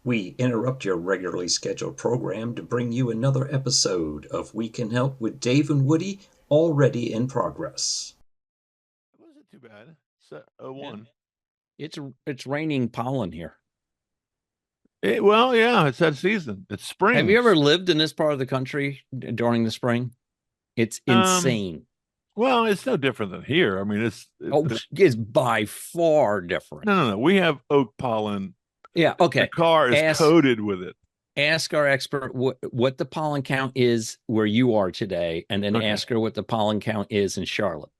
We interrupt your regularly scheduled program to bring you another episode of We Can Help with Dave and Woody, already in progress. It wasn't too bad. So, Yeah. one. It's raining pollen here. Well, yeah, it's that season. It's spring. Have you ever lived in this part of the country during the spring? It's insane. Well, it's no different than here. I mean, It's by far different. No. We have oak pollen. Yeah, okay. The car is coated with it. Ask our expert what the pollen count is where you are today, and then ask her what the pollen count is in Charlotte.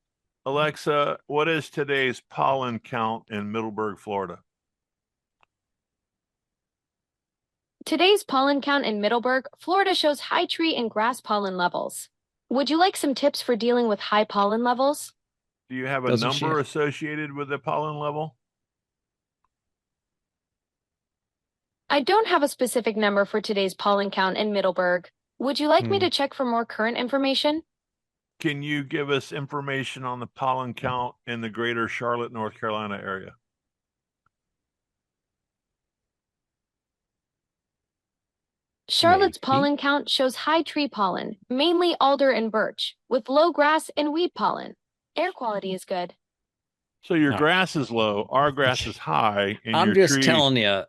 Alexa, what is today's pollen count in Middleburg, Florida? Today's pollen count in Middleburg, Florida shows high tree and grass pollen levels. Would you like some tips for dealing with high pollen levels? Do you have a number associated with the pollen level? I don't have a specific number for today's pollen count in Middleburg. Would you like me to check for more current information? Can you give us information on the pollen count in the greater Charlotte, North Carolina area? Charlotte's pollen count shows high tree pollen, mainly alder and birch, with low grass and weed pollen. Air quality is good. So your grass is low, our grass is high. And I'm just telling you,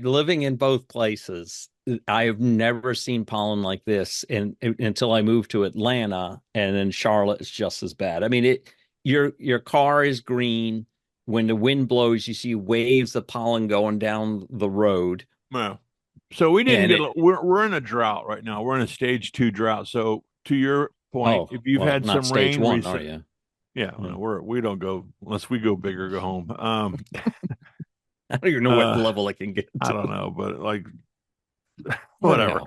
living in both places, I've never seen pollen like this until I moved to Atlanta, and then Charlotte is just as bad. I mean, your car is green. When the wind blows, you see waves of pollen going down the road. No. So we didn't we're in a drought right now. We're in a stage 2 drought. So to your point, if you've had some rain recently, are you? Yeah, we don't go unless we go big or go home. I don't even know what level I can get to. I don't know, but like whatever.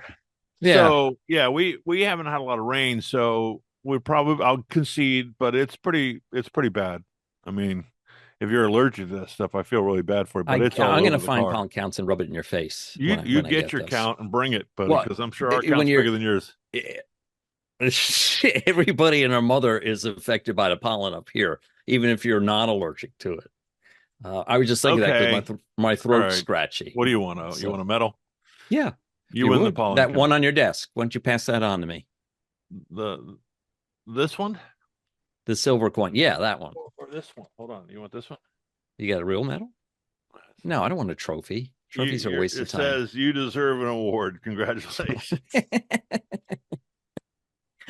Yeah. So yeah, we haven't had a lot of rain, so I'll concede, but it's pretty bad. I mean, if you're allergic to that stuff, I feel really bad for you. But I'm going to find pollen counts and rub it in your face. You get your count and bring it, buddy, because I'm sure our count's bigger than yours. Everybody and their mother is affected by the pollen up here, even if you're not allergic to it. I was just thinking that because my throat's scratchy. What do you want? You want a medal? Yeah. You win the pollen. That one on your desk. Why don't you pass that on to me? This one? The silver coin. Yeah, that one. Or this one. Hold on. You want this one? You got a real medal? No, I don't want a trophy. Trophies are a waste of time. It says you deserve an award. Congratulations.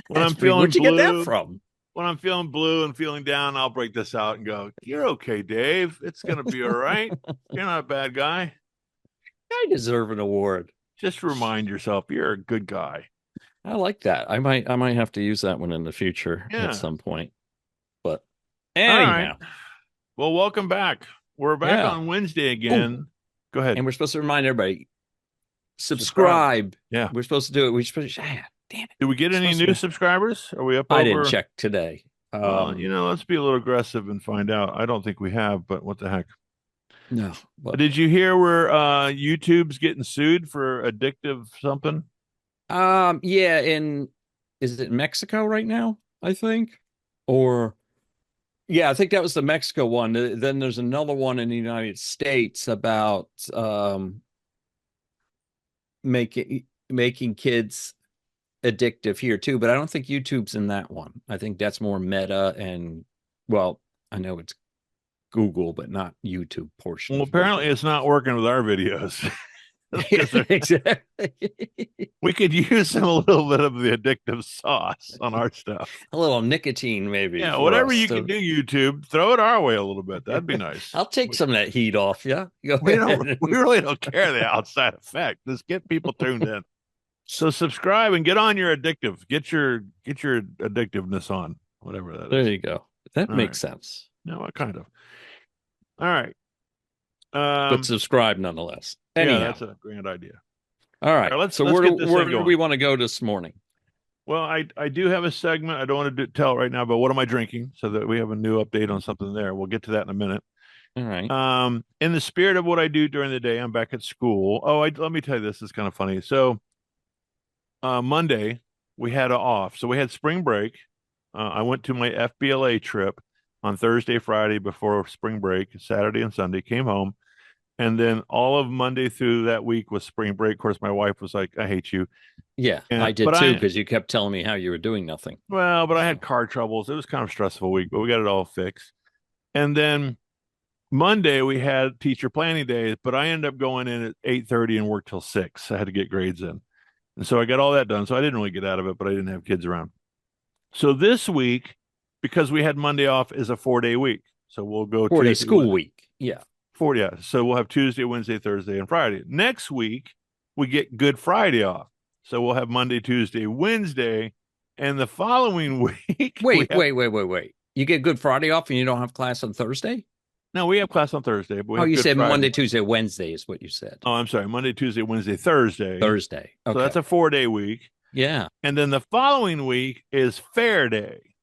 Where'd you get that from? When I'm feeling blue and feeling down, I'll break this out and go, "You're okay, Dave. It's going to be all right. You're not a bad guy. I deserve an award." Just remind yourself you're a good guy. I like that. I might have to use that one in the future at some point. But anyhow. All right. Well, welcome back. We're back on Wednesday again. Go ahead. And we're supposed to remind everybody, subscribe. Yeah. We're supposed to do it. We're supposed to, damn it. Did we get any new subscribers? Are we up I didn't check today. Let's be a little aggressive and find out. I don't think we have, but what the heck? No. But did you hear where YouTube's getting sued for addictive something? Yeah, is it Mexico right now, I think? Or yeah, I think that was the Mexico one. Then there's another one in the United States about making kids addictive here too, but I don't think YouTube's in that one. I think that's more Meta and I know it's Google, but not YouTube portion. Well, apparently it's not working with our videos. Exactly. We could use a little bit of the addictive sauce on our stuff. A little nicotine, maybe. Yeah, whatever you can do, YouTube, throw it our way a little bit. That'd be nice. I'll take some of that heat off you. We really don't care the outside effect. Just get people tuned in. So subscribe and get on your addictive. Get your addictiveness on, whatever that is. There you go. That makes sense. No, kind of. All right. But subscribe nonetheless. Anyhow. Yeah, that's a grand idea. All right. Let's where do we want to go this morning? Well, I do have a segment. I don't want to tell it right now, but what am I drinking? So that we have a new update on something there. We'll get to that in a minute. All right. In the spirit of what I do during the day, I'm back at school. Let me tell you, this is kind of funny. So Monday we had off. So we had spring break. I went to my FBLA trip on Thursday, Friday before spring break, Saturday and Sunday, came home. And then all of Monday through that week was spring break. Of course, my wife was like, I hate you. Yeah, I did too, because you kept telling me how you were doing nothing. Well, but I had car troubles. It was kind of a stressful week, but we got it all fixed. And then Monday we had teacher planning days, but I ended up going in at 8:30 and worked till 6. I had to get grades in. And so I got all that done. So I didn't really get out of it, but I didn't have kids around. So this week, because we had Monday off, is a 4-day week. So we'll go 4-day school week. Yeah. 4, yeah. So we'll have Tuesday, Wednesday, Thursday, and Friday. Next week, we get Good Friday off. So we'll have Monday, Tuesday, Wednesday, and the following week. Wait. You get Good Friday off and you don't have class on Thursday? No, we have class on Thursday. But you said Friday. Monday, Tuesday, Wednesday is what you said. Oh, I'm sorry. Monday, Tuesday, Wednesday, Thursday. Thursday. Okay. So that's a 4-day week. Yeah. And then the following week is Fair Day,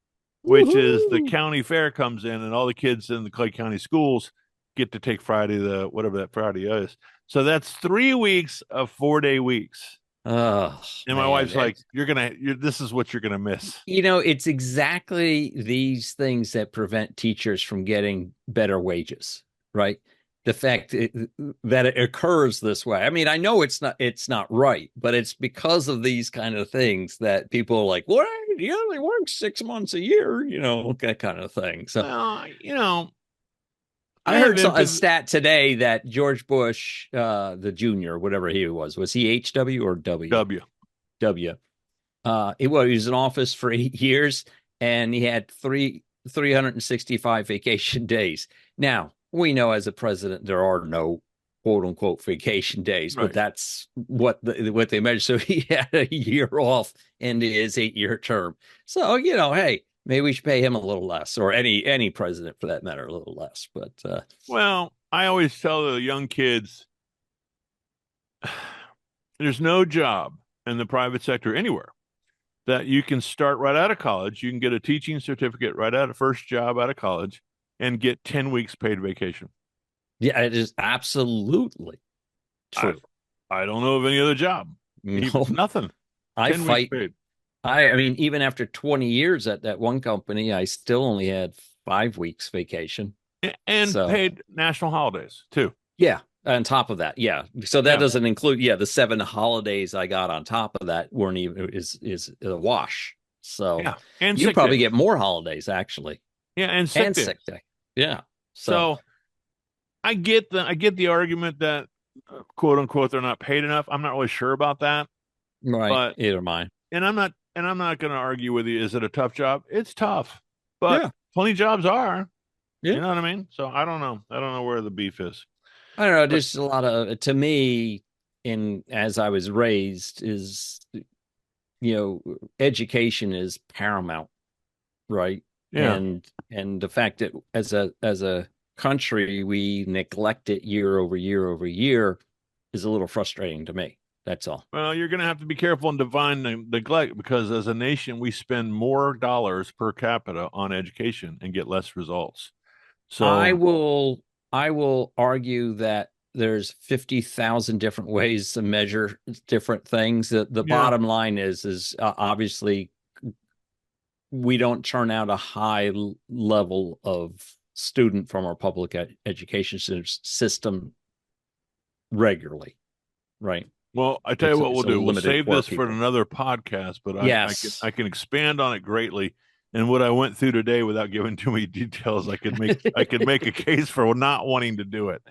which is the county fair comes in and all the kids in the Clay County schools get to take Friday, whatever that Friday is. So that's 3 weeks of 4-day weeks. Oh, and my wife's like, this is what you're going to miss. It's exactly these things that prevent teachers from getting better wages, right? The fact that it occurs this way. I mean, I know it's not right, but it's because of these kind of things that people are like, what? You only work 6 months a year, that kind of thing. So, I heard a stat today that George Bush, the junior, whatever he was he HW or W? W. He was in office for 8 years, and he had 365 vacation days. Now, we know as a president, there are no quote unquote vacation days, right. But that's what they measure. So he had a year off in his 8-year term. So, hey, maybe we should pay him a little less, or any president for that matter, a little less. But well, I always tell the young kids, there's no job in the private sector anywhere that you can start right out of college. You can get a teaching certificate right out of first job out of college and get 10 weeks paid vacation. Yeah, it is absolutely true. I don't know of any other job. No. Nothing. I fight. I mean, even after 20 years at that one company, I still only had 5 weeks vacation. And paid national holidays too. Yeah. On top of that. Yeah. So that doesn't include, the 7 holidays I got on top of that weren't even is a wash. So and you probably get more holidays actually. Yeah. And sick day. Yeah. So I get the argument that quote unquote, they're not paid enough. I'm not really sure about that. Right. But either am I. And I'm not going to argue with you. Is it a tough job? It's tough, but plenty of jobs are. Yeah. You know what I mean? So I don't know. I don't know where the beef is. I don't know. There's a lot of, to me, as I was raised, is, education is paramount, right? Yeah. And the fact that as a country we neglect it year over year over year is a little frustrating to me. That's all. Well, you're going to have to be careful and define neglect, because as a nation, we spend more dollars per capita on education and get less results. So I will argue that there's 50,000 different ways to measure different things. The bottom line is obviously we don't turn out a high level of student from our public education system regularly, right? Well, I tell you what we'll do. We'll save this for another podcast, but I can expand on it greatly. And what I went through today, without giving too many details, I could make a case for not wanting to do it.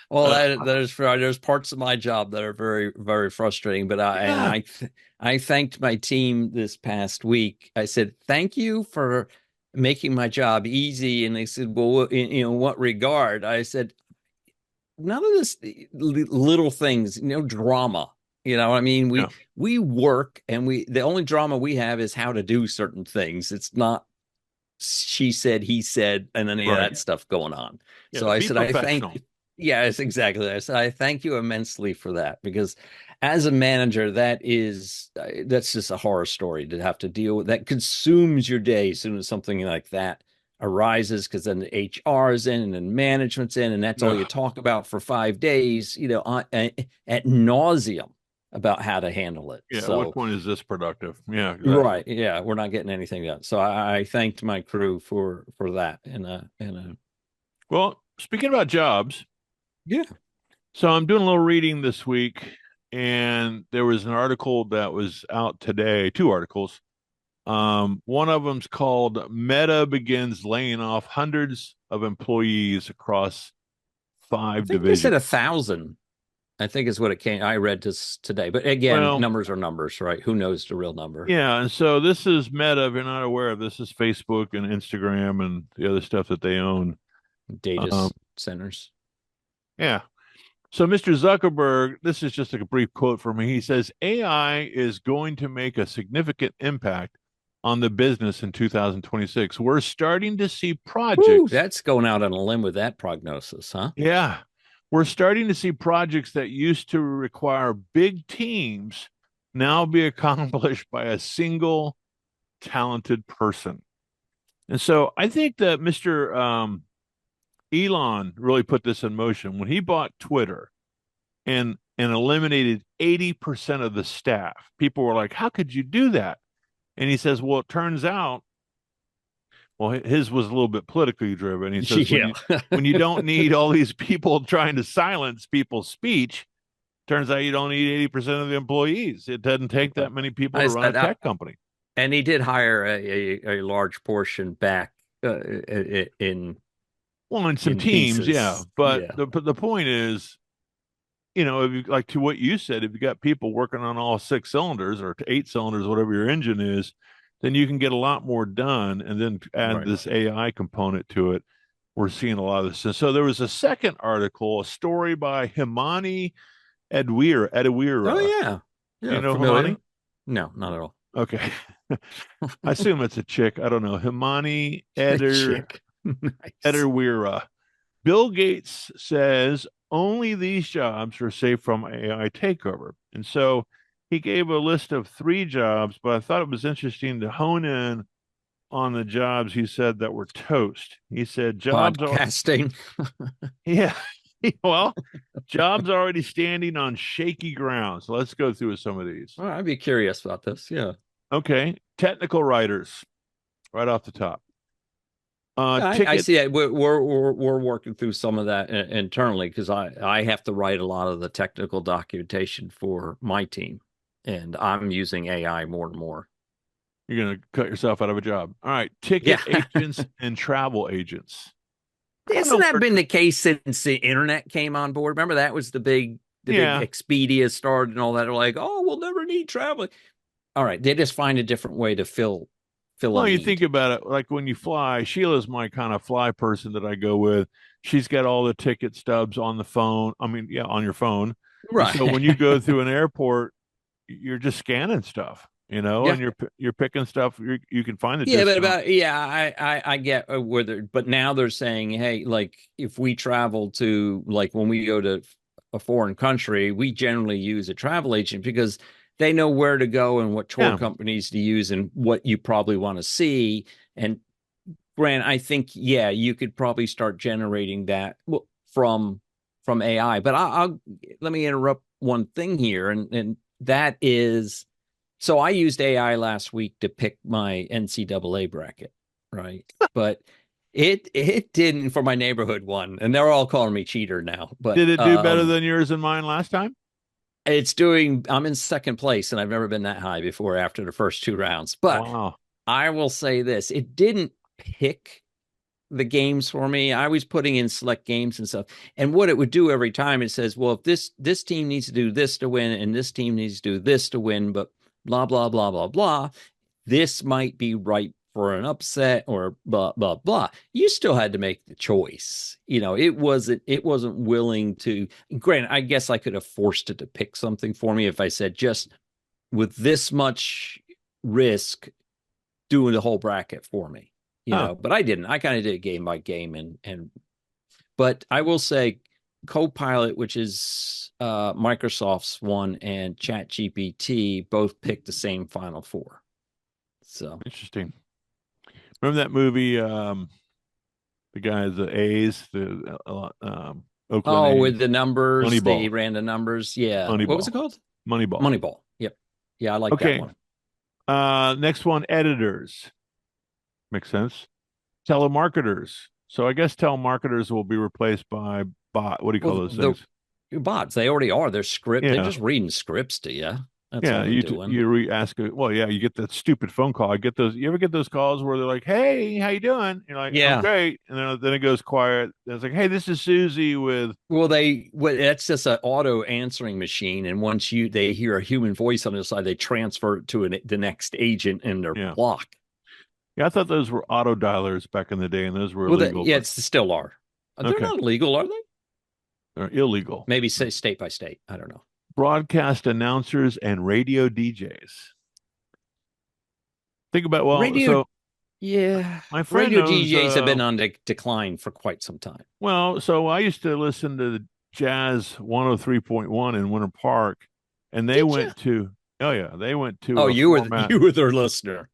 Well, there's parts of my job that are very, very frustrating. But I thanked my team this past week. I said, thank you for making my job easy. And they said, well, in what regard? I said, none of this little things, drama. I mean, we work, and the only drama we have is how to do certain things. It's not she said, he said, and any of that stuff going on. Yeah, so I said, I thank you. Yes, exactly. I said, I thank you immensely for that, because as a manager, that's just a horror story to have to deal with. That consumes your day as soon as something like that arises, because then the HR is in and then management's in, and that's all you talk about for 5 days, at nauseum about how to handle it. Yeah. So, at what point is this productive? Yeah. Exactly. Right. Yeah. We're not getting anything done. So I thanked my crew for that. Well, speaking about jobs, Yeah. So I'm doing a little reading this week, and there was an article that was out today, two articles. One of them's called Meta Begins Laying Off Hundreds of Employees Across I 5 think they said Divisions. 1,000. I think is what it came. I read this today, but again, numbers are numbers, right? Who knows the real number? Yeah, and so this is Meta. If you're not aware of this, is Facebook and Instagram and the other stuff that they own. Data centers. Yeah. So Mr. Zuckerberg, this is just like a brief quote from me. He says AI is going to make a significant impact on the business in 2026. We're starting to see projects. Ooh, that's going out on a limb with that prognosis, huh? Yeah. We're starting to see projects that used to require big teams now be accomplished by a single talented person. And so I think that Mr. Elon really put this in motion when he bought Twitter and eliminated 80% of the staff. People were like, how could you do that? And he says, well, it turns out, well, his was a little bit politically driven. He says, when you don't need all these people trying to silence people's speech, turns out you don't need 80% of the employees. It doesn't take that many people to run a tech company. And he did hire a large portion back in some teams, pieces. Yeah. But yeah. The point is, you know, if you, like to what you said, if you got people working on all 6 cylinders or 8 cylinders, whatever your engine is, then you can get a lot more done. And then add this AI component to it. We're seeing a lot of this. And so there was a second article, a story by Himani Edwira. Oh, yeah. You know Himani? No, not at all. Okay. I assume it's a chick. I don't know. Himani Edwira. Bill Gates says only these jobs are safe from AI takeover. And so he gave a list of 3 jobs, but I thought it was interesting to hone in on the jobs he said that were toast. He said jobs podcasting. Yeah. Well, jobs already standing on shaky ground. So let's go through some of these. Well, I'd be curious about this. Yeah. Okay. Technical writers, right off the top. I see it. We're working through some of that internally because I have to write a lot of the technical documentation for my team, and I'm using AI more and more. You're going to cut yourself out of a job. All right. Ticket agents and travel agents. Hasn't that been the case since the internet came on board? Remember that was the big Expedia started and all that. They're like, oh, we'll never need traveling. All right. They just find a different way to fill. Well, you think about it, like when you fly, Sheila's my kind of fly person that I go with. She's got all the ticket stubs on the phone. I mean, on your phone. Right. And so when you go through an airport, you're just scanning stuff, and you're picking stuff. You can find the discount. I get whether, but now they're saying, hey, like if we travel to, like when we go to a foreign country, we generally use a travel agent because they know where to go and what tour companies to use and what you probably want to see. And Grant, I think, you could probably start generating that from AI. But I'll let me interrupt one thing here. And that is, so I used AI last week to pick my NCAA bracket, right? But it didn't for my neighborhood one. And they're all calling me cheater now. But did it do better than yours and mine last time? I'm in second place, and I've never been that high before after the first 2 rounds. But I will say this, it didn't pick the games for me. I was putting in select games and stuff. And what it would do every time, it says, well, if this team needs to do this to win, and this team needs to do this to win, but blah, blah, blah, blah, blah, this might be right for an upset or blah, blah, blah. You still had to make the choice. It wasn't willing to. Granted, I guess I could have forced it to pick something for me if I said, just with this much risk, doing the whole bracket for me, but I didn't. I kind of did it game by game. But I will say Copilot, which is Microsoft's one, and ChatGPT both picked the same Final Four. So interesting. Remember that movie, the guy, the A's, the Oakland A's? With the numbers, Moneyball. They ran the numbers. Yeah. Moneyball. What was it called? Moneyball. Yep. Yeah, I like that one. Next one, editors. Makes sense. Telemarketers. So I guess telemarketers will be replaced by bot. What do you call those things? Bots. They already are. They're script. Yeah. They're just reading scripts to you. That's all they're doing. You ask. Well, yeah, you get that stupid phone call. I get those. You ever get those calls where they're like, "Hey, how you doing?" You're like, "Yeah, I'm great," and then it goes quiet. And it's like, "Hey, this is Susie with." Well, that's just an auto answering machine, and once they hear a human voice on the side, they transfer it to the next agent in their block. Yeah, I thought those were auto dialers back in the day, and those were illegal. It still are. They're not illegal, are they? They're illegal. Maybe say state by state. I don't know. Broadcast announcers and radio DJs. Think about my friend radio DJs have been on decline for quite some time. Well, so I used to listen to the Jazz 103.1 in Winter Park, and they went to you were their listener.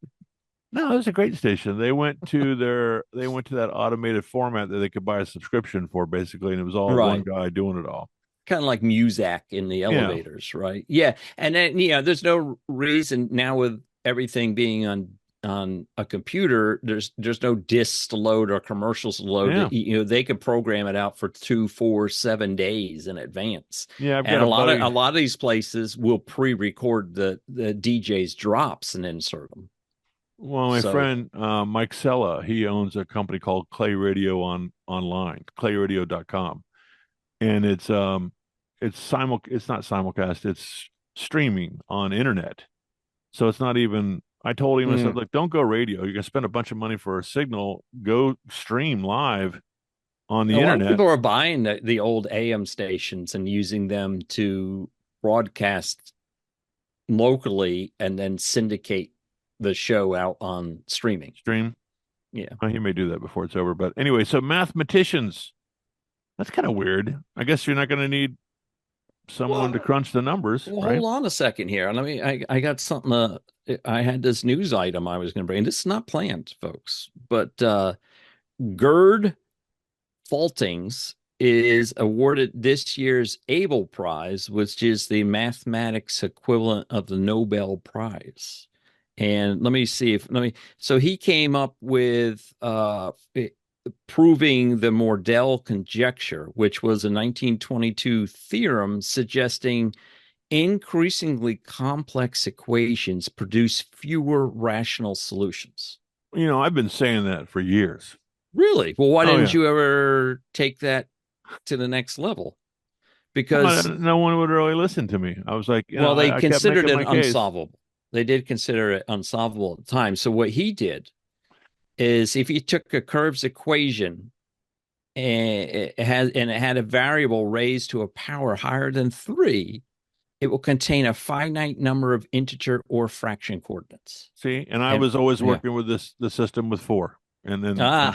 No, it was a great station. They went to that automated format that they could buy a subscription for, basically, and it was all one guy doing it all. Kind of like Muzak in the elevators, right? Yeah, and then there's no reason now with everything being on a computer. There's no discs to load or commercials to load. Yeah. They could program it out for 2, 4, 7 days in advance. Yeah, and a lot of these places will pre-record the DJ's drops and insert them. Well, my friend Mike Sella, he owns a company called Clay Radio online, clayradio.com, and it's not simulcast, it's streaming on internet. So it's not even. I told him, I said, look, don't go radio. You're gonna spend a bunch of money for a signal. Go stream live on the internet. A lot of people are buying the old AM stations and using them to broadcast locally and then syndicate the show out on streaming. Yeah. Well, he may do that before it's over. But anyway, so mathematicians, that's kind of weird. I guess you're not going to need someone to crunch the numbers. Well, hold on a second here. I got something. I had this news item I was going to bring. This is not planned, folks. But Gerd Faltings is awarded this year's Abel Prize, which is the mathematics equivalent of the Nobel Prize. And so he came up with proving the Mordell conjecture, which was a 1922 theorem suggesting increasingly complex equations produce fewer rational solutions. I've been saying that for years. Really? Well, why didn't you ever take that to the next level? Because no one would really listen to me. I was like, they considered it unsolvable. They did consider it unsolvable at the time. So what he did is, if you took a curves equation and it had a variable raised to a power higher than 3, it will contain a finite number of integer or fraction coordinates. See, and I was always working with the system with 4, and then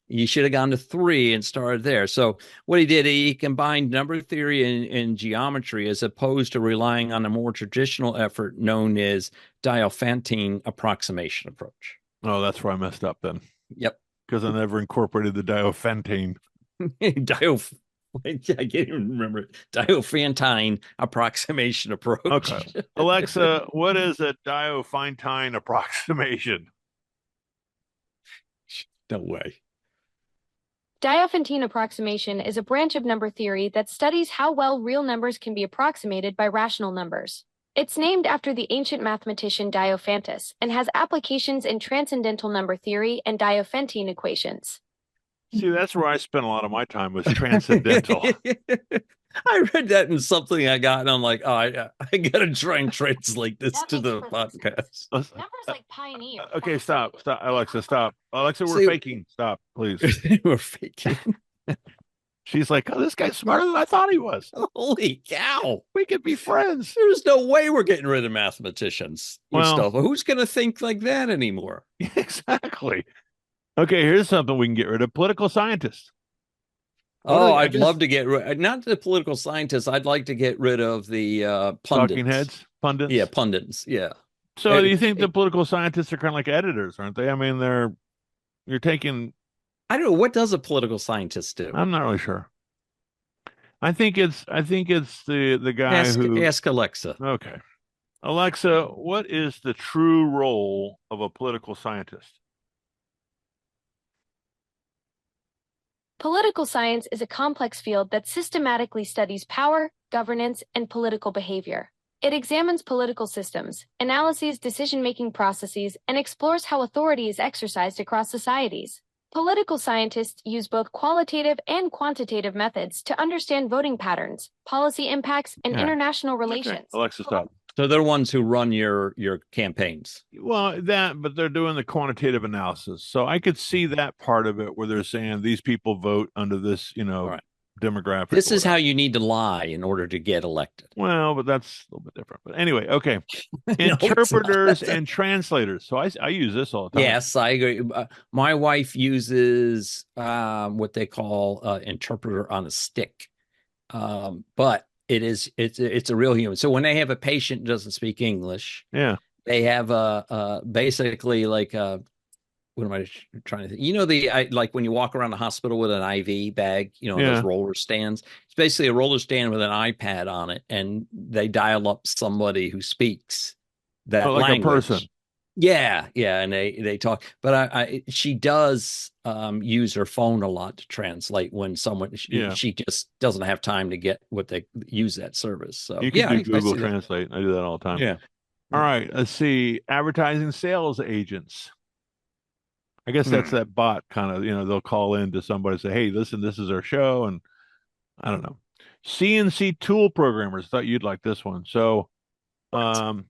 you should have gone to 3 and started there. So what he did, he combined number theory and geometry, as opposed to relying on a more traditional effort known as Diophantine approximation approach. Oh, that's where I messed up then. Yep. Because I never incorporated the Diophantine. I can't even remember it. Diophantine approximation approach. Okay. Alexa, what is a Diophantine approximation? No way. Diophantine approximation is a branch of number theory that studies how well real numbers can be approximated by rational numbers. It's named after the ancient mathematician Diophantus and has applications in transcendental number theory and Diophantine equations. See, that's where I spent a lot of my time, was transcendental. I read that in something I got, and I'm like, oh, I got to try and translate this to the podcast. Numbers like pi and e. Okay, stop, Alexa, stop. Alexa, we're faking. Stop, please. We're faking. She's like, oh, this guy's smarter than I thought he was. Holy cow. We could be friends. There's no way we're getting rid of mathematicians. Stuff. Who's going to think like that anymore? Exactly. Okay, here's something we can get rid of. Political scientists. I'd love to get rid, not the political scientists. I'd like to get rid of the pundits. Talking heads? Pundits? Yeah, pundits. Yeah. So do you think the political scientists are kind of like editors, aren't they? I mean, you're taking... I don't know. What does a political scientist do? I'm not really sure. I think it's the guy who... Ask Alexa. Okay. Alexa, what is the true role of a political scientist? Political science is a complex field that systematically studies power, governance, and political behavior. It examines political systems, analyses decision-making processes, and explores how authority is exercised across societies. Political scientists use both qualitative and quantitative methods to understand voting patterns, policy impacts, and international relations. Okay. Alexa, stop. So they're the ones who run your campaigns. Well, but they're doing the quantitative analysis. So I could see that part of it where they're saying these people vote under this, demographic. This is how you need to lie in order to get elected. Well, but that's a little bit different. But anyway, okay. Interpreters and translators. So I use this all the time. Yes, I agree. My wife uses what they call interpreter on a stick. But it's a real human. So when they have a patient who doesn't speak English, they have basically like what am I trying to think? Like when you walk around the hospital with an IV bag, those roller stands. It's basically a roller stand with an iPad on it, and they dial up somebody who speaks that like language. A person. Yeah, and they talk. But she does use her phone a lot to translate when someone she just doesn't have time to get what they use that service. So you can do Google Translate. I do that all the time. Yeah. All right. Let's see. Advertising sales agents. I guess that's that bot kind of. They'll call in to somebody and say, "Hey, listen, this is our show," and I don't know. CNC tool programmers. Thought you'd like this one. So, I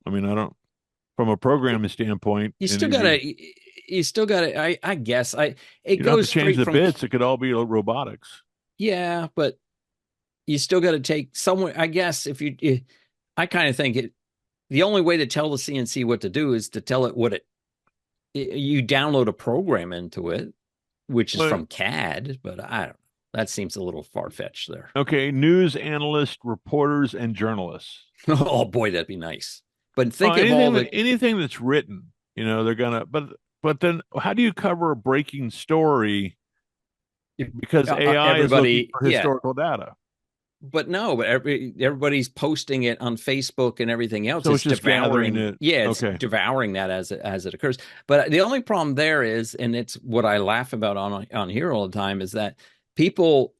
from a programming standpoint, you still got to, I guess it goes to change the bits. It could all be robotics. Yeah, but you still got to take somewhere. I guess I kind of think the only way to tell the CNC what to do is to tell it you download a program into it, which is from CAD, but I don't know. That seems a little far-fetched there. Okay, news analysts, reporters, and journalists. Oh boy, that'd be nice. But think of anything that's written, they're gonna. But then, how do you cover a breaking story? Because AI is looking for historical data. But no, everybody's posting it on Facebook and everything else. So it's just devouring it. Yeah, it's devouring that as it occurs. But the only problem there is, and it's what I laugh about on here all the time, is that people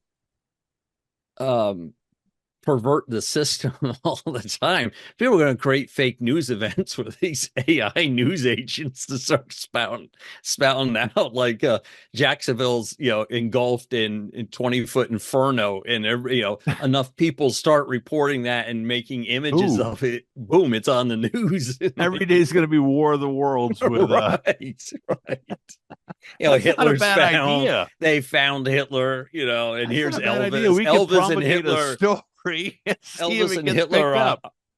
pervert the system all the time. People are going to create fake news events with these AI news agents to start spouting out like Jacksonville's, engulfed in 20-foot inferno, and enough people start reporting that and making images of it. Boom, it's on the news. Every day is going to be War of the Worlds with right. Hitler's found. Idea. They found Hitler, and That's here's Elvis. Elvis and Hitler. Elvis and Hitler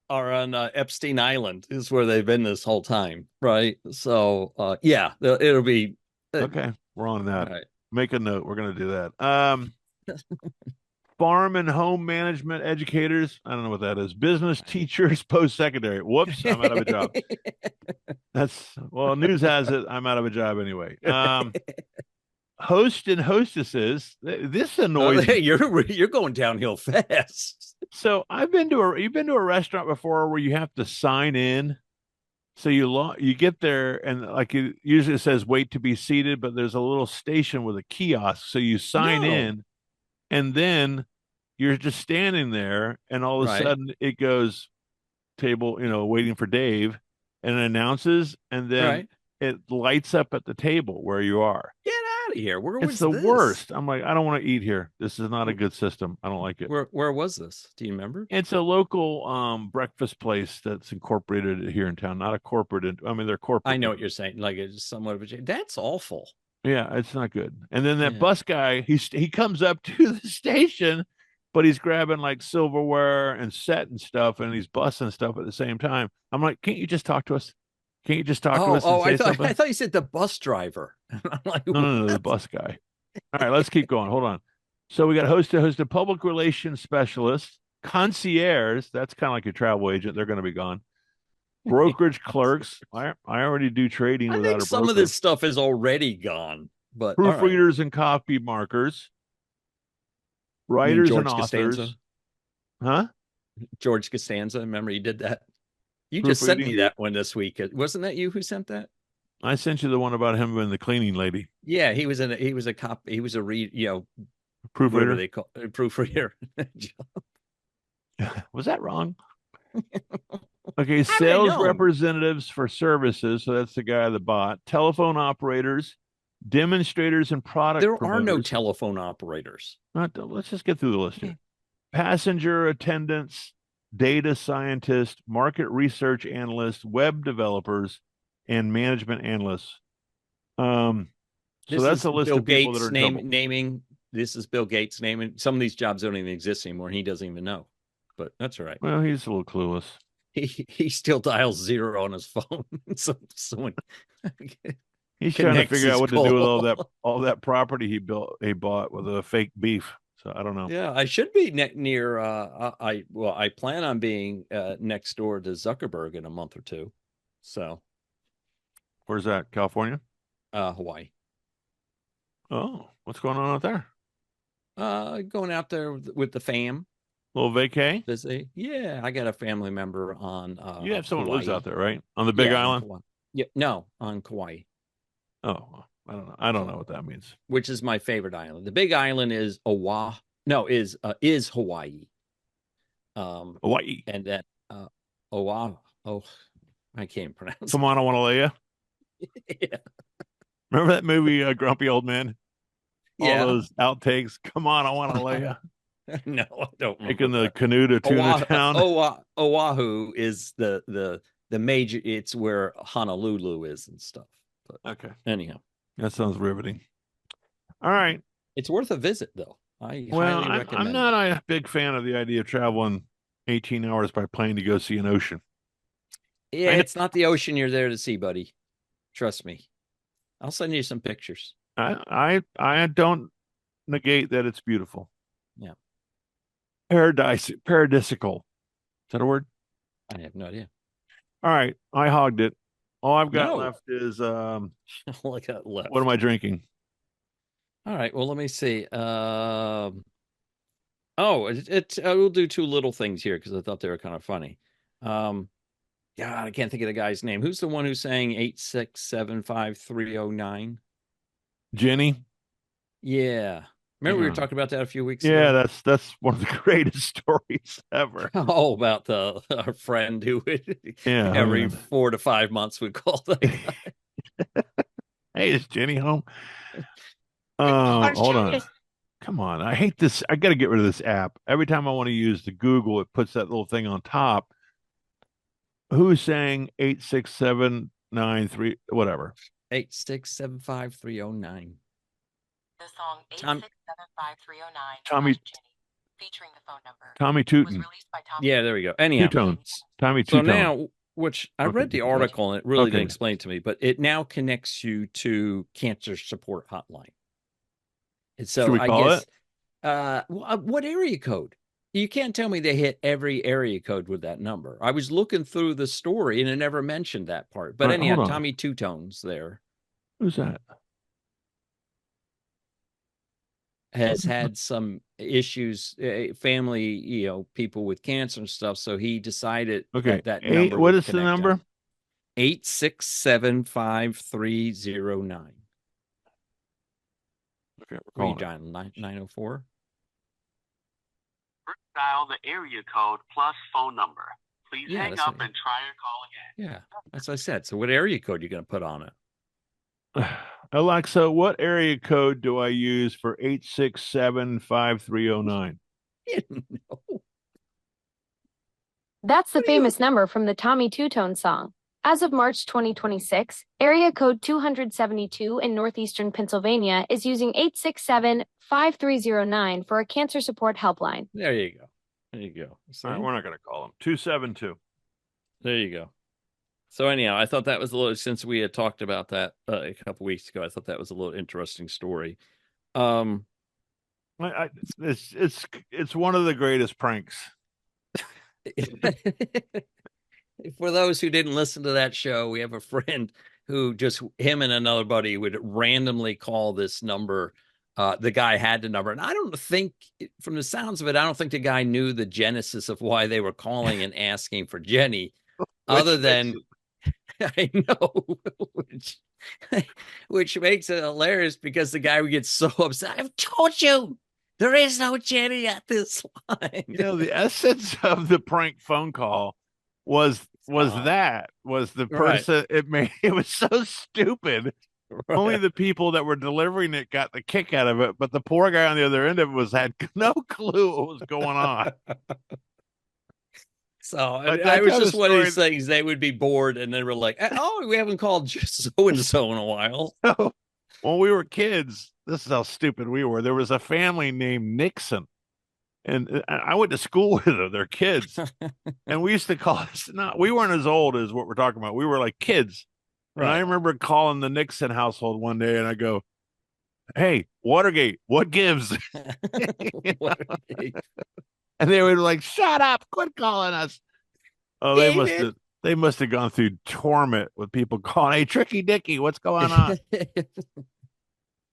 are on Epstein Island is where they've been this whole time, right? So it'll be okay. We're on that. Right. Make a note. We're going to do that. Farm and home management educators. I don't know what that is. Business teachers, post-secondary. Whoops, I'm out of a job. News has it. I'm out of a job anyway. Host and hostesses. This annoys me. You're going downhill fast. So you've been to a restaurant before where you have to sign in. So you get there and it usually says wait to be seated, but there's a little station with a kiosk. So you sign in, and then you're just standing there, and all of a sudden it goes table, waiting for Dave, and it announces, and then it lights up at the table where you are. Get out of here. It's the worst. I'm like, I don't want to eat here. This is not a good system. I don't like it. Where was this? Do you remember? It's a local breakfast place that's incorporated here in town, not a corporate. They're corporate. I know what you're saying. Like it's somewhat of a. That's awful. Yeah, it's not good. And then that bus guy, he comes up to the station, but he's grabbing like silverware and set and stuff, and he's bussing stuff at the same time. I'm like, can't you just talk to us? Can't you just talk to us? And say something? I thought you said the bus driver. I'm like, no, the bus guy. All right, let's keep going. Hold on. So we got hosted public relations specialist, concierge. That's kind of like your travel agent. They're going to be gone. Brokerage clerks. I already do trading without a broker. Some of this stuff is already gone. But proofreaders and copy markers. Writers and authors. Costanza? Huh? George Costanza. Remember you did that? You just sent me that one this week. Wasn't that you who sent that? I sent you the one about him being the cleaning lady. Yeah, he was a cop. He was a Proofreader. Whatever they call proofreader. Was that wrong? Okay, sales representatives for services. So that's the guy of the bot. Telephone operators, demonstrators, and product There promoters. are no telephone operators. Let's just get through the list here. Passenger attendants, data scientists, market research analysts, web developers, and management analysts. So that's a list of people that are naming. This is Bill Gates naming. Some of these jobs don't even exist anymore, and he doesn't even know. But that's all right. Well, he's a little clueless. He still dials 0 on his phone. Someone he's trying to figure out what to do with all that property he bought with a fake beef. So I don't know. Yeah, I should be near. I plan on being next door to Zuckerberg in a month or two. So, where's that? California? Hawaii. Oh, what's going on out there? Going out there with the fam. Little vacay? Yeah, I got a family member on. You have someone who lives out there, right? On the Big Island? On Kauai. Oh, I don't know. I don't know what that means. Which is my favorite island. The Big Island is Oahu. No, is Hawaii. Hawaii. And then Oahu. Oh, I can't pronounce. Come on, I want to lay you. Yeah. Remember that movie, Grumpy Old Man? All those outtakes. Come on, I want to lay you. No, I don't. Taking the canoe to Tuna Town. Oahu is the major. It's where Honolulu is and stuff. But okay. Anyhow, that sounds riveting. All right, it's worth a visit, though. Highly recommend. I'm not a big fan of the idea of traveling 18 hours by plane to go see an ocean. Yeah, it's not the ocean you're there to see, buddy. Trust me. I'll send you some pictures. I don't negate that it's beautiful. Yeah. Paradisical. Is that a word? I have no idea. All right. I hogged it. All I've got left is all I got left. What am I drinking? All right. Well, let me see. We'll do two little things here because I thought they were kind of funny. God, I can't think of the guy's name. Who's the one who sang 8675309? Jenny. Yeah. Remember we were talking about that a few weeks ago? Yeah, that's one of the greatest stories ever. Oh, about our friend who would every 4 to 5 months would call that guy. Hey, is Jenny home? Hold on. Come on. I hate this. I got to get rid of this app. Every time I want to use the Google, it puts that little thing on top. Who's saying 86793 whatever? 8675309. The song 8675309 Tommy featuring the phone number. Tommy Tootin. Was released by Tommy. Yeah, there we go. Anyhow, Two-tones. Tommy so Two-tone. now, which I read the article and it really didn't explain to me, but it now connects you to cancer support hotline. And so Should we call it? What area code? You can't tell me they hit every area code with that number. I was looking through the story and it never mentioned that part. But anyhow, Tommy Two-Tones there. Who's that? Has had some issues, family, people with cancer and stuff. So he decided that number. What is the number? 8675309. Okay, we're calling 904. Dial the area code plus phone number. Please hang up and try your call again. Yeah, that's what I said. So what area code are you going to put on it? Alexa, what area code do I use for 8675309? No. That's the famous number from the Tommy Two-Tone song. As of March 2026, area code 272 in northeastern Pennsylvania is using 867-5309 for a cancer support helpline. There you go. There you go. All right, we're not going to call them. 272. There you go. So anyhow, I thought that was a little, since we had talked about that a couple weeks ago, I thought that was a little interesting story. It's one of the greatest pranks. For those who didn't listen to that show, we have a friend who him and another buddy would randomly call this number. The guy had the number. And I don't think, from the sounds of it, I don't think the guy knew the genesis of why they were calling and asking for Jenny, other than I know, which makes it hilarious because the guy would get so upset. I've told you there is no Jenny at this line. The essence of the prank phone call was the person it was so stupid. Right. Only the people that were delivering it got the kick out of it, but the poor guy on the other end of it had no clue what was going on. So I was just one of these things. They would be bored, and then we're like, "Oh, we haven't called just so and so in a while." When we were kids, this is how stupid we were. There was a family named Nixon, and I went to school with them. They're kids, and we used to call us. No, we weren't as old as what we're talking about. We were like kids. Right. And I remember calling the Nixon household one day, and I go, "Hey, Watergate, what gives?" And they were like, "Shut up! Quit calling us." Oh, they must have gone through torment with people calling, "Hey, Tricky Dicky, what's going on?"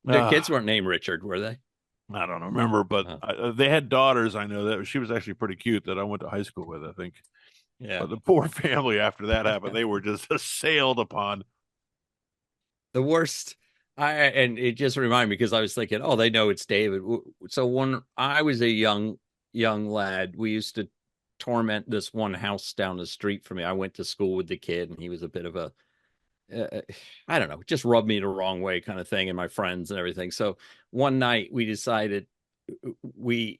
Their kids weren't named Richard, were they? I don't remember, but they had daughters. I know that she was actually pretty cute that I went to high school with, I think. Yeah. But the poor family after that happened, they were just assailed upon. The worst. And it just reminded me because I was thinking, oh, they know it's David. So when I was a young lad, we used to torment this one house down the street from me. I went to school with the kid, and he was a bit of a I don't know, just rubbed me the wrong way kind of thing, and my friends and everything. So one night we decided we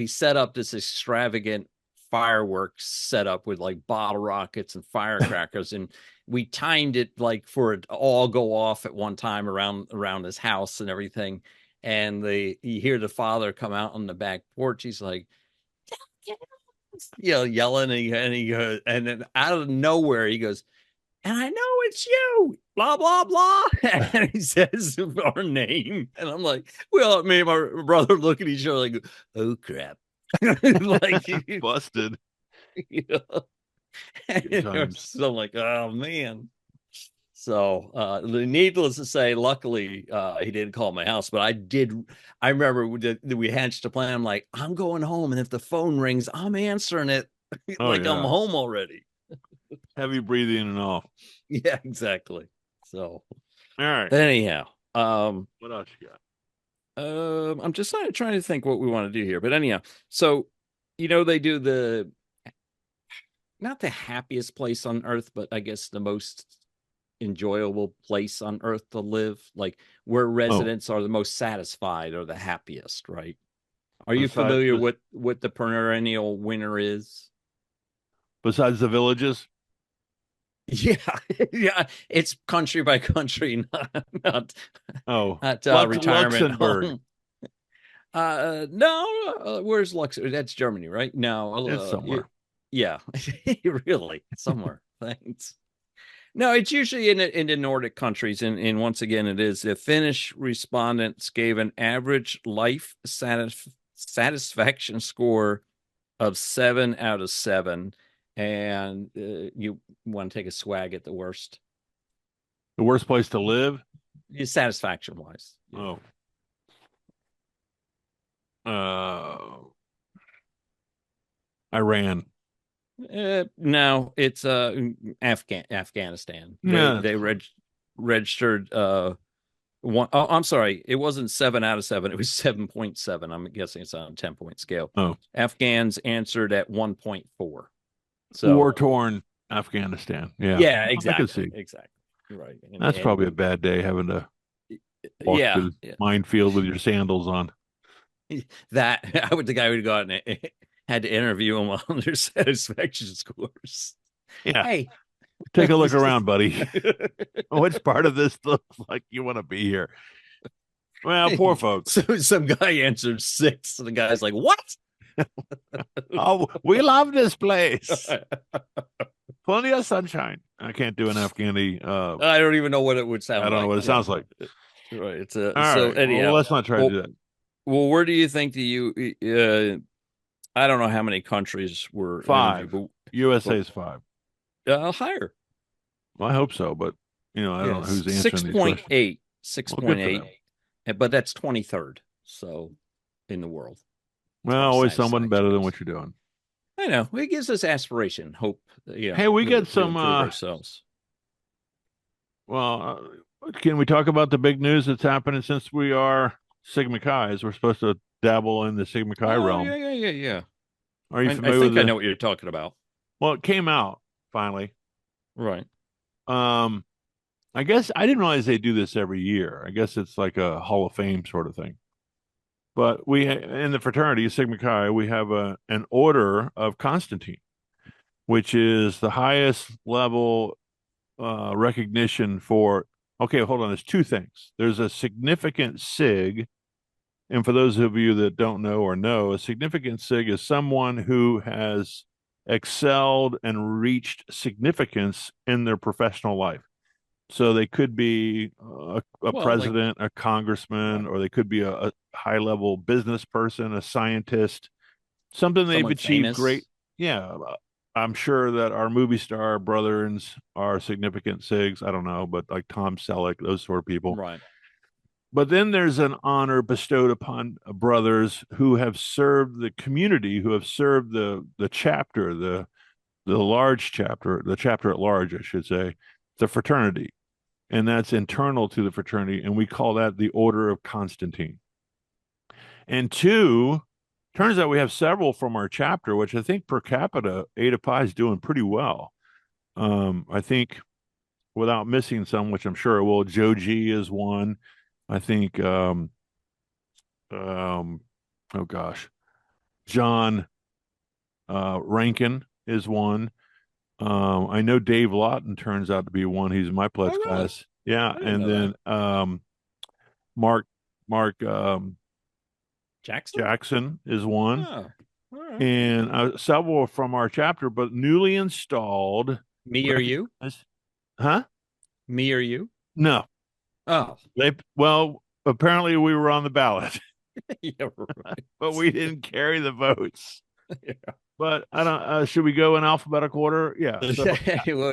set up this extravagant fireworks setup with like bottle rockets and firecrackers, and we timed it like for it all go off at one time around his house and everything. And you hear the father come out on the back porch. He's like, yelling, and he goes, and then out of nowhere he goes, "And I know it's you, blah, blah, blah." And he says our name. And I'm like, well, me and my brother look at each other like, oh, crap. Like, busted. So I'm like, oh, man. So needless to say, luckily, he didn't call my house. But I remember we hatched a plan. I'm like, I'm going home. And if the phone rings, I'm answering it. I'm home already. Heavy breathing and all. Yeah, exactly. So, all right. Anyhow, what else you got? I'm just trying to think what we want to do here. But anyhow, so they do not the happiest place on earth, but I guess the most enjoyable place on earth to live, like where residents are the most satisfied or the happiest, right? Are you familiar with what the perennial winner is? Besides the villages? Yeah, it's country by country, not retirement Luxembourg. Home. No, where's Luxembourg? That's Germany, right? No, it's somewhere. Yeah, really, somewhere. Thanks. No, it's usually in the Nordic countries, and once again, it is. The Finnish respondents gave an average life satisfaction score of 7 out of 7. And you want to take a swag at the worst? The worst place to live? Satisfaction wise. Iran. No, it's Afghanistan. They registered one. Oh, I'm sorry. It wasn't 7 out of 7. It was 7.7. I'm guessing it's on a 10-point scale. Oh. Afghans answered at 1.4. So war-torn Afghanistan. Yeah, exactly. I can see. Exactly. Right. That's probably a bad day having to walk through the minefield with your sandals on. That the guy would go out and had to interview him on their satisfaction scores. Yeah. Hey, take a look around, buddy. Which part of this looks like you want to be here? Well, poor folks. So some guy answered 6. And the guy's like, "What?" Oh, we love this place. Plenty of sunshine. I can't do an Afghani. I don't even know what it would sound like. I don't know what it sounds like. Right. It's all right. Anyhow, well, let's not try to do that. Well, where do you think I don't know how many countries were 5. USA is 5. Higher. Well, I hope so, but I don't know who's answering 6.8. 6.8. But that's 23rd. So in the world. Well, always someone better than what you're doing. I know. It gives us aspiration, hope. Hey, we get some ourselves. Well, can we talk about the big news that's happening since we are Sigma Chi's? We're supposed to dabble in the Sigma Chi realm. Yeah. Are you I familiar think with I know what you're talking about. Well, it came out finally. Right. I guess I didn't realize they do this every year. I guess it's like a Hall of Fame sort of thing. But we, in the fraternity, Sigma Chi, we have an order of Constantine, which is the highest level recognition for. Okay, hold on. There's two things. There's a significant sig, and for those of you that don't know or know, a significant sig is someone who has excelled and reached significance in their professional life. So they could be a president, a congressman, or they could be a high-level business person, a scientist, something they've achieved famous. great. Yeah, I'm sure that our movie star brothers are significant SIGs. I don't know, but like Tom Selleck, those sort of people. Right. But then there's an honor bestowed upon brothers who have served the community, who have served the chapter, the large chapter, the chapter at large, I should say, the fraternity. And that's internal to the fraternity, and we call that the Order of Constantine. And two, turns out we have several from our chapter, which I think per capita, Eta Pi is doing pretty well. I think without missing some, which I'm sure it will, Joe G is one. I think, oh gosh, John Rankin is one. I know Dave Lawton turns out to be one. He's in my pledge class. Yeah, and then Mark Jackson is one. Oh, right. And several from our chapter, but newly installed. Me or you? Huh? Me or you? No. Oh. Well, apparently we were on the ballot. Yeah, right. But we didn't carry the votes. Yeah. But I don't. Should we go in alphabetical order? Yeah. So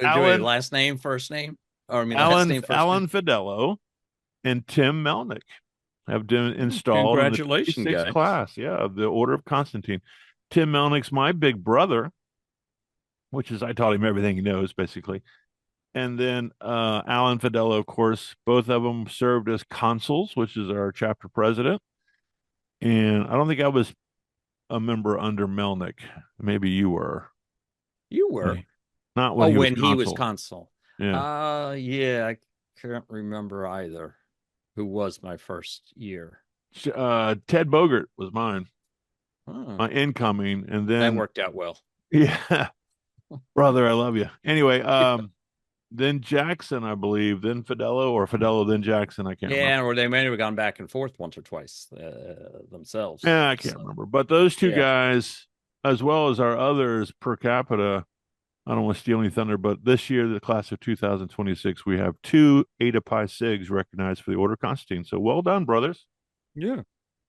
Alan, last name, first name, or last name, first Alan name. Fidello and Tim Melnick have been installed. Congratulations, in the guys. class. Yeah, the Order of Constantine. Tim Melnick's my big brother, which is I taught him everything he knows basically. And then Alan Fidello, of course, both of them served as consuls, which is our chapter president. And I don't think I was a member under Melnick. Maybe you were. You were. Not when he was consul. Yeah. Yeah, I can't remember either. Who was my first year? Ted Bogert was mine. My incoming, and then that worked out well. Yeah. Brother, I love you. Anyway, then Jackson, I believe, then Fidello, then Jackson. I can't remember. Or they may have gone back and forth once or twice themselves. Yeah, I can't remember. But those two guys, as well as our others per capita, I don't want to steal any thunder, but this year, the class of 2026, we have 2 Eta Pi SIGs recognized for the Order of Constantine. So well done, brothers. Yeah.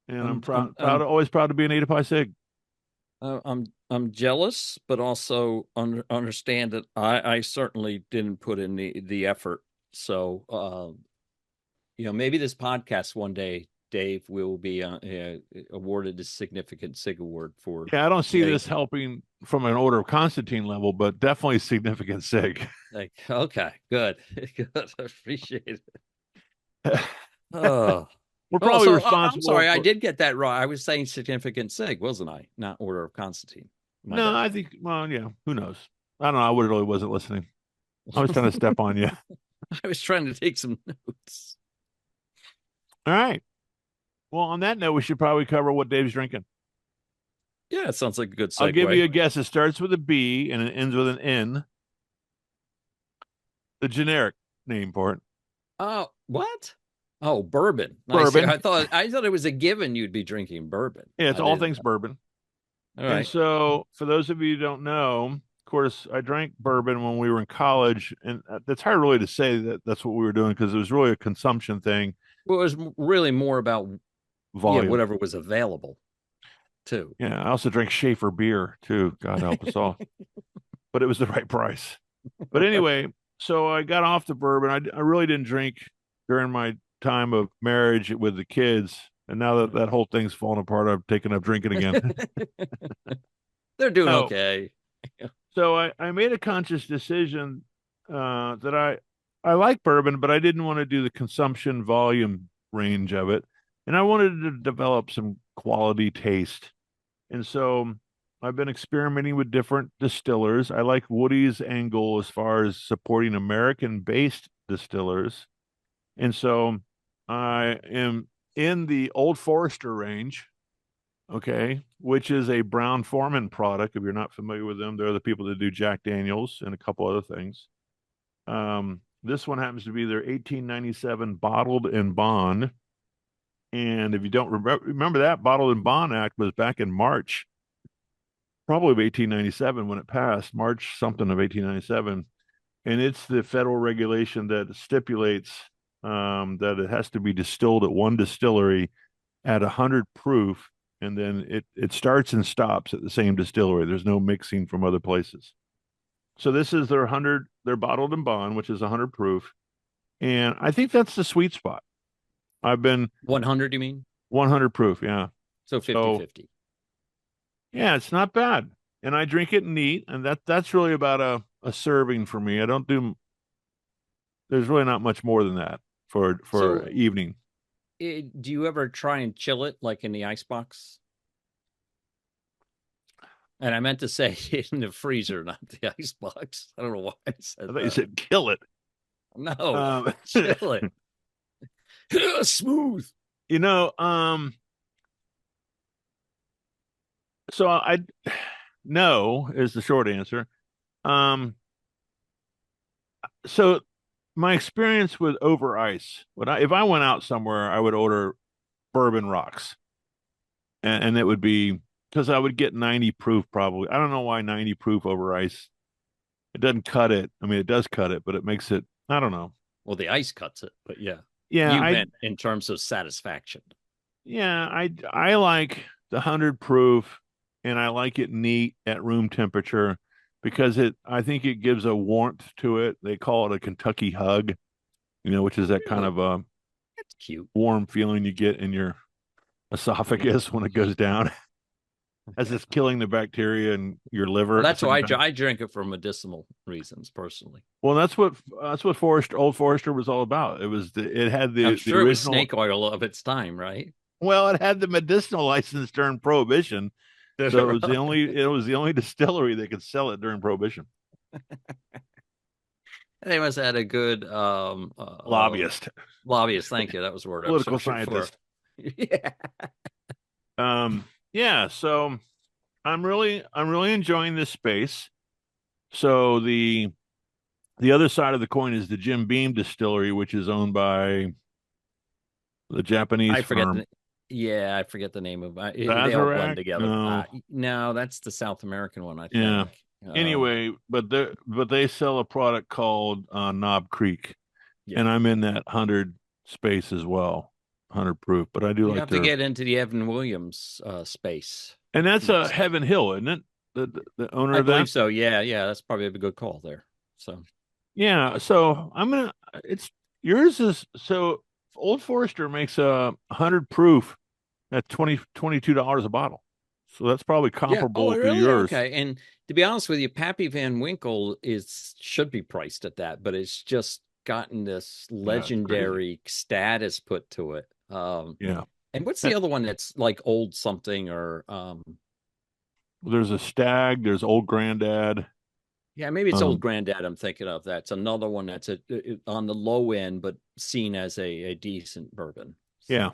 And I'm proud, always proud to be an Eta Pi SIG. I'm jealous, but also understand that I certainly didn't put in the effort. So, maybe this podcast one day, Dave, will be awarded a significant SIG award for. Yeah, I don't see this helping from an Order of Constantine level, but definitely significant SIG. Okay, good. Good. I appreciate it. Oh. We're probably responsible. I'm sorry, I did get that wrong. I was saying significant SIG, wasn't I? Not Order of Constantine. No, I think, yeah, who knows? I don't know. I really wasn't listening. I was trying to step on you. I was trying to take some notes. All right. Well, on that note, we should probably cover what Dave's drinking. Yeah, it sounds like a good segue. I'll give you a guess. It starts with a B and it ends with an N. The generic name for it. Oh, what? Oh, bourbon. Bourbon. I thought it was a given you'd be drinking bourbon. Yeah, it's all things bourbon. All right. And so, for those of you who don't know, of course, I drank bourbon when we were in college, and it's hard really to say that that's what we were doing because it was really a consumption thing. Well, it was really more about volume, whatever was available, too. Yeah, I also drank Schaefer beer too. God help us all. But it was the right price. But anyway, so I got off the bourbon. I really didn't drink during my time of marriage with the kids, and now that whole thing's falling apart, I've taken up drinking again. They're doing okay. So I made a conscious decision that I like bourbon, but I didn't want to do the consumption volume range of it. And I wanted to develop some quality taste. And so I've been experimenting with different distillers. I like Woody's angle as far as supporting American-based distillers. And so I am in the Old Forester range, okay, which is a Brown-Forman product. If you're not familiar with them, they're the people that do Jack Daniels and a couple other things. This one happens to be their 1897 Bottled in Bond. And if you don't remember that Bottled in Bond Act was back in March, probably of 1897 when it passed, March something of 1897. And it's the federal regulation that stipulates that it has to be distilled at one distillery at 100 proof, and then it starts and stops at the same distillery. There's no mixing from other places. So this is their Bottled in Bond, which is 100 proof, and I think that's the sweet spot. I've been 100, you mean? 100 proof, yeah. So 50-50. Yeah, it's not bad. And I drink it neat, and that's really about a serving for me. I don't do there's really not much more than that for evening. Do you ever try and chill it like in the icebox? And I meant to say in the freezer, not the icebox. I don't know why I said that. I thought you said kill it. No, chill it. Smooth. You know, so no is the short answer. So my experience with over ice, if I went out somewhere, I would order bourbon rocks, and it would be because I would get 90 proof probably. I don't know why 90 proof over ice. It doesn't cut it. I mean, it does cut it, but it makes it. I don't know. Well, the ice cuts it, but yeah. Yeah, you meant in terms of satisfaction. Yeah, I like the 100 proof, and I like it neat at room temperature because I think it gives a warmth to it. They call it a Kentucky hug, which is that kind of that's cute warm feeling you get in your esophagus when it goes down, as it's killing the bacteria in your liver. Well, that's why I drink it for medicinal reasons, personally. Well, that's what Old Forester was all about. It had the I'm sure the original, it was snake oil of its time, right? Well, it had the medicinal license during Prohibition, so it was the only distillery that could sell it during Prohibition. They must have had a good lobbyist. Lobbyist, thank you. That was the word. Political scientist. Yeah. Yeah. So I'm really enjoying this space. So the other side of the coin is the Jim Beam Distillery, which is owned by the Japanese firm. I forget the name of it. They all blend together. No, that's the South American one, I think. Yeah. Anyway, but they sell a product called Knob Creek, and I'm in that 100 space as well, 100 proof. But I do have to get into the Evan Williams space, and that's Heaven Hill, isn't it? The owner I of that. believe so. Yeah, that's probably a good call there. So yeah, so it's yours is so Old Forester makes a 100 proof at $22 a bottle. So that's probably comparable to yours. Okay. And to be honest with you, Pappy Van Winkle should be priced at that, but it's just gotten this legendary status put to it. Yeah. And what's the other one that's like Old something or there's a Stag, there's Old Granddad. Yeah, maybe it's Old Granddad I'm thinking of. That's another one that's on the low end, but seen as a decent bourbon. So. Yeah.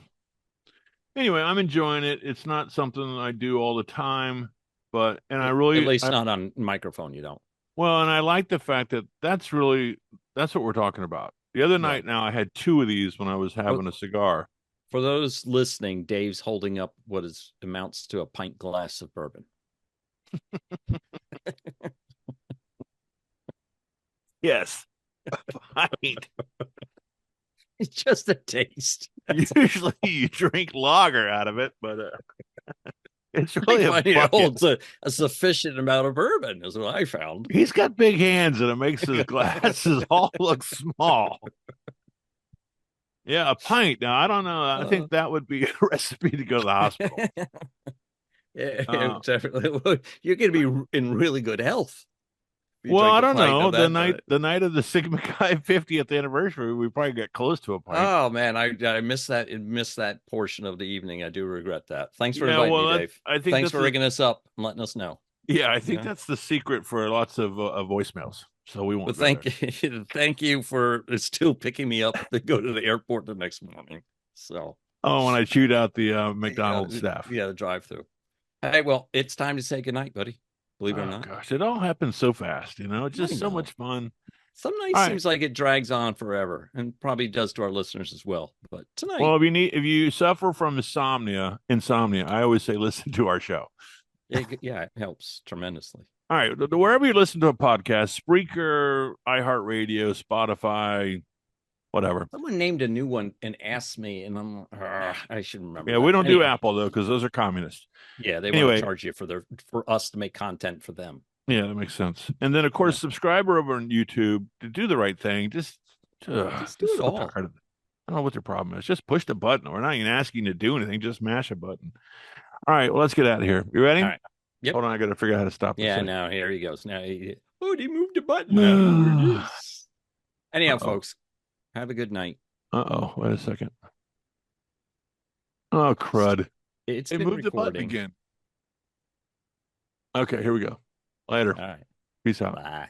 Anyway, I'm enjoying it. It's not something I do all the time, but I really at least not on microphone. You don't. Well, and I like the fact that that's what we're talking about. The other night now, I had 2 of these when I was having a cigar. For those listening, Dave's holding up what amounts to a pint glass of bourbon. Yes, a pint. It's just a taste. Usually you drink lager out of it, but it's really it holds a sufficient amount of bourbon, is what I found. He's got big hands, and it makes his glasses all look small. Yeah, a pint. Now, I don't know. I think that would be a recipe to go to the hospital. Yeah, definitely. You're going to be in really good health. Well, I don't know. The night of the Sigma Chi 50th anniversary, we probably got close to a pint. Oh man, I missed that portion of the evening. I do regret that. Thanks for inviting me, Dave. Thanks for rigging us up and letting us know. Yeah, I think that's the secret for lots of voicemails. So we won't. Thank you for still picking me up to go to the airport the next morning. So. Oh, when I chewed out the McDonald's staff. Yeah, the drive-through. Hey, well, it's time to say goodnight, buddy. Believe it or not. Gosh, it all happens so fast, It's just so much fun. Some nights seems like it drags on forever, and probably does to our listeners as well. But tonight, well, if you suffer from insomnia, I always say listen to our show. Yeah, it helps tremendously. All right, wherever you listen to a podcast, Spreaker, iHeartRadio, Spotify, whatever. Someone named a new one and asked me, and I should remember. Yeah, we don't do Apple though, because those are communists. Yeah, they want to charge you for us to make content for them. Yeah, that makes sense. And then, of course, subscriber over on YouTube to do the right thing. Just do it all. I don't know what their problem is. Just push the button. We're not even asking you to do anything. Just mash a button. All right, well, let's get out of here. You ready? All right. Yep. Hold on, I got to figure out how to stop this. Yeah, now here he goes. Now he moved the button. Anyhow, folks, have a good night. Wait a second. Oh, crud. It moved the button again. Okay, here we go. Later. All right. Peace out. Bye.